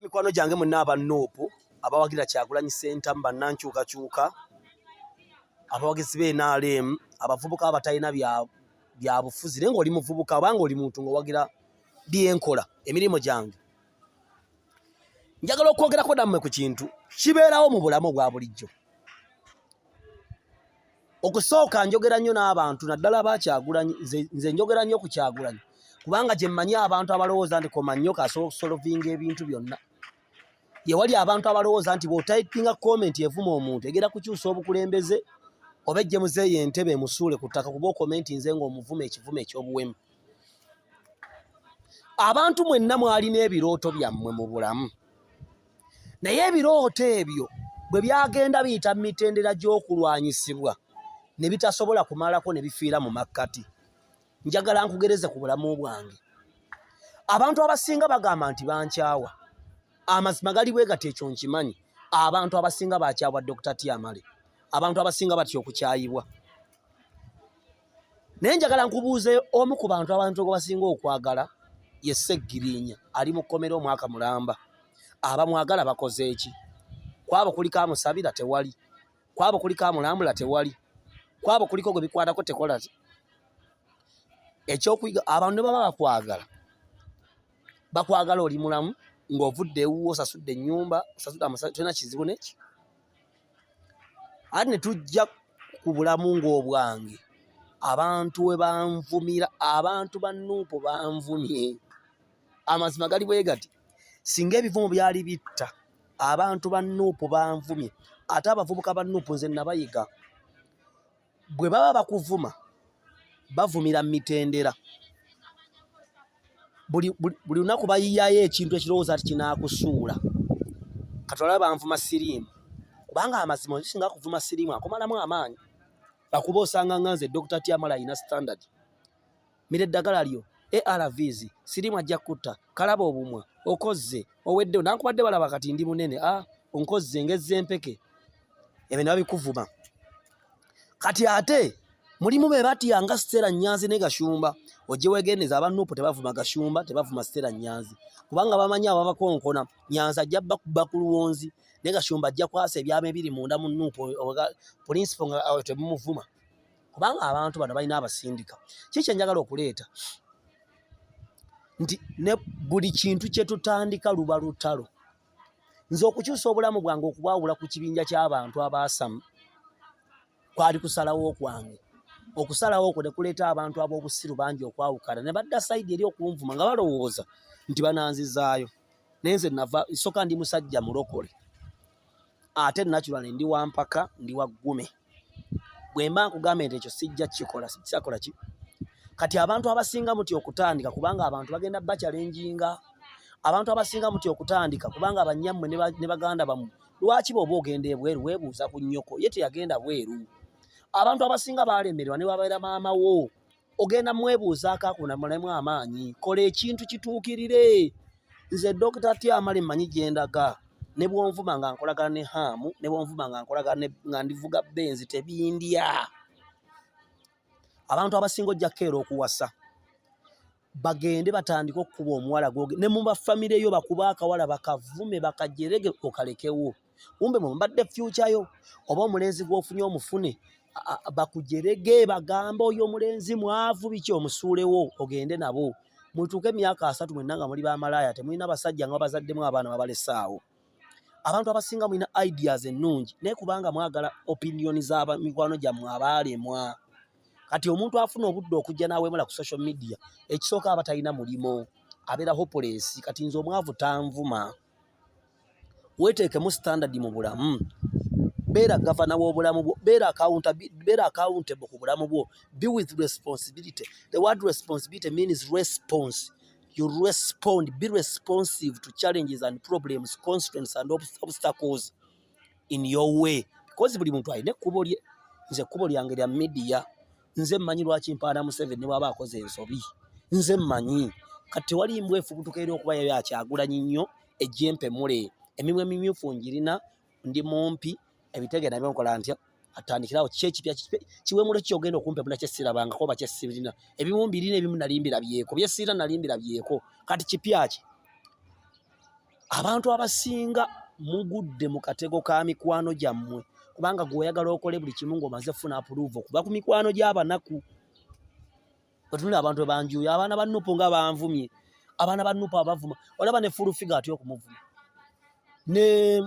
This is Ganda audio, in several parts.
mikwano gyange mwenna abanoopu abawagira Kyagulanyi Ssentamu bannankyukakyuka abawagizi b'NRM abavubuka abatalina bya bufuzi naye ng'oli muvubuka obanga oli muntu ng'owagira byenkola emirimu gyange njagala okwogerako nammwe ku kintu kibeerawo mu bulamu bwa bulijjo. Okusooka njogera nnyo n'abantu naddala aba Kyagulanyi, nze njogera nnyo ku Kyagulanyi kubanga gye mmanyi abantu abalowooza nti Komanyooka asobola okusolovinga ebintu byonna. Ye wali abantu abalowooza nti bw'otayipinga komenti evuma omuntu egenda kukyusa obukulembeze oba ejje muzeeyo entebe emusuule ku ttaka kuba okomenti nze ng'omuvuma ekivumo eky'obuwemu. Abantu mwenna mwalina ebirooto byammwe mu bulamu, naye ebirooto ebyo bwe byagenda biyita mu mitendera gy'okulwanyisibwa ne bitasobola kumalako ne bifiira mu makkati. Njagala nkugereze ku bulamu bwange. Abantu abasinga bagamba nti bankyawa. Amazima gali bwe gati ekyo nkimanyi. Abantu abasinga bakyawa Dr. Tyamale. Abantu abasinga batya okukyayibwa. Naye njagala nkubuuze omu ku bantu abantu basinga okwagala ye Sseggirinya ali mu kkomera omwaka mulamba. Abamwagala bakoze eki? Kwabo kuliko amusabira tewali. Kwabo kuliko amulambula tewali. Kwabo kuliko gwe bikwatako tekola. Ekyokuyiga abantu ne baba bakwagala oli mulamu ng'ovudde ewuwo osasudde ennyumba osasudde amasanyalaze tolina kizibu n'eki. Ate ne tujja ku bulamu ng'obwange abantu we banvumira, abantu bannuupu banvumye. Amazima gali bwe gati singa ebivumo byali bitta abantu bannuupu banvumye. Ate abavubuka bannuupu nze nabayiga bwe baba bakuvuma bavumira mu mitendera. Buli lunaku bayiyayo ekintu ekirowooza ati kinaakusuula. Katwala banvuma siriimu kubanga amazima singa kuvuma siriimu akomalamu amaanyi. Bakuba osanga nganze Dr. Tyamala alina standard. Mira eddagala lyo ARVs siriimu ajja kutta kalaba obumwa okozze oweddewo nankubadde balaba kati ndi munene onkozze ngezze empeke ebyo ne babikuvuma. Kati ate mulimu be batyanga Stella Nyanzi ne Gashumba. Ojje wegendeza abannuupu tebavuma Gashumba tebavuma Stella Nyanzi kubanga bamanyi ababakonkona Nyanzi ajja bakuba ku luwonzi ne Gashumba ajja kwasa ebyama ebiri munda mu nnuupu principal nga tebumuvuma kubanga abantu bano balina abasindika. Kiki njagala okuleeta nti ne buli kintu kye tutandika luba lutalo. Nze okukyusa obulamu bwange okubwawula ku kibinja ky'abantu abaasamu kwali kusalawo kwange. Okusalawo okwo ne kuleeta abantu ab'obusiru bangi okwawukana ne badda sayidi eri okunvuma nga balowooza nti bananzizaayo. Naye nze nava soka ndi musajja mulokole ate naturally ndi wampaka ndi waggume. Bwe mba nkugambye nti ekyo sijja kikola ki? Kati abantu abasinga muti okutandika kubanga abantu bagenda bachallenginga. Abantu abasinga muti okutandika kubanga abannyammwe ne baganda bammwe lwaki bw'oba ogenda ebweru weebuuza ku nnyoko ye teyagenda bweru. Abantu abasinga baalemererwa ne babeera maama wo ogenda mwebuuzaako akunamulemu amaanyi. Kola ekintu kituukirire. Nze Dr. Tyamale mmanyi gye ndaga. Ne bw'onvuma nga nkolagana ne Hamu ne bw'onvuma nga nkolagana nga ndivuga Benzi tebindya. Abantu abasinga ojja kukeera okuwasa bagende batandika okukuba omuwala ne mu bafamire yo bakuba akawala bakavume bakajerege okalekewo. Kumbe mbadde future yo oba omulenzi gw'ofunye omufune bakujerege bagamba oyo omulenzi mwavu biki omusuulewo ogende nabo. Mutuuke emyaka 3 mwenna nga muli bamalaaya temulina basajja nga bazaddemu abaana babalesaawo. Abantu abasinga mulina ideas ennungi naye kubanga mwagala opinioni z'abamikwano gyammwe abaalemwa. Kati omuntu afuna obudde okujja n'aweemula ku social media ekisooka aba talina mulimo abeera hopeless. Kati nze omwavu tanvuma. Weeteekemu standard mu bulamu. Beera gavana w'obulamu bwo. Beera accountable ku bulamu bwo. Be with responsibility. The word responsibility means response. You respond. Be responsive to challenges and problems, constraints and obstacles in your way. Because buli muntu alina ekkubo lye. Nze ekkubo lyange lya media. Nze mmanyi lwaki mpaana Museveni ne bw'aba akoze ensobi. Nze mmanyi. Kati wali mbwefubutuka eri okuba ya Kyagulanyi nnyo ejjempe mule. Emimwe emimyufu njirina ndi mumpi ebitege nabyo nkola ntya atandikirawo kyekipya kiwemulo kyogenda okumpemula kyesirabangako oba kyesibirina. Ebimu mbirina ebimu nalimbira byeko byesira nalimbira byeko. Kati kipya ki? abantu abasinga mugudde mu katego ka mikwano gyammwe kubanga gweoyagala okole buli kimu ng'omaze funa approve kuba ku mikwano gy'abanaku. Batunula abantu banjuya abaana ba Nuupu nga banvumye, abaana ba Nuupu abavuma, olaba ne full figure atyo okumuvuma, ne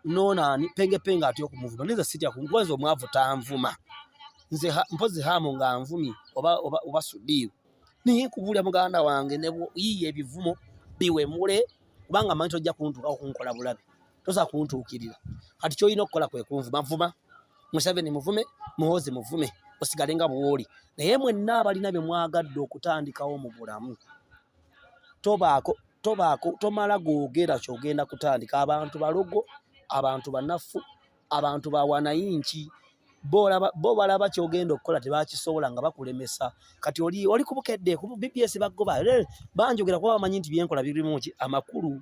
nonani penge atyo okumuvuma. Nze sitya kunkweza omwavu tanvuma, nze mpozi hamu nga nvumye oba sudiyo niye kubulya muganda wange ne yiye ebivumo biwemule kubanga manyi tojja kuntuuka okunkola bulabe, toza kuntuukirira. Kati kyolina okukola kwe kunvuma vuma, Museveni muvume, Muhoozi muvume, osigale nga bw'oli. Naye mwenna abalina bye mwagadde okutandikawo mu bulamu, tomala googera ky'ogenda kutandika. Abantu balogo, abantu banafu, abantu ba wanayinki, bo balaba ky'ogenda okukola tebakisobola nga bakulemesa. Kati oli ku bukedde ku BBS bagoba banjogera kuba bamanyi nti byenkola birimu amakulu.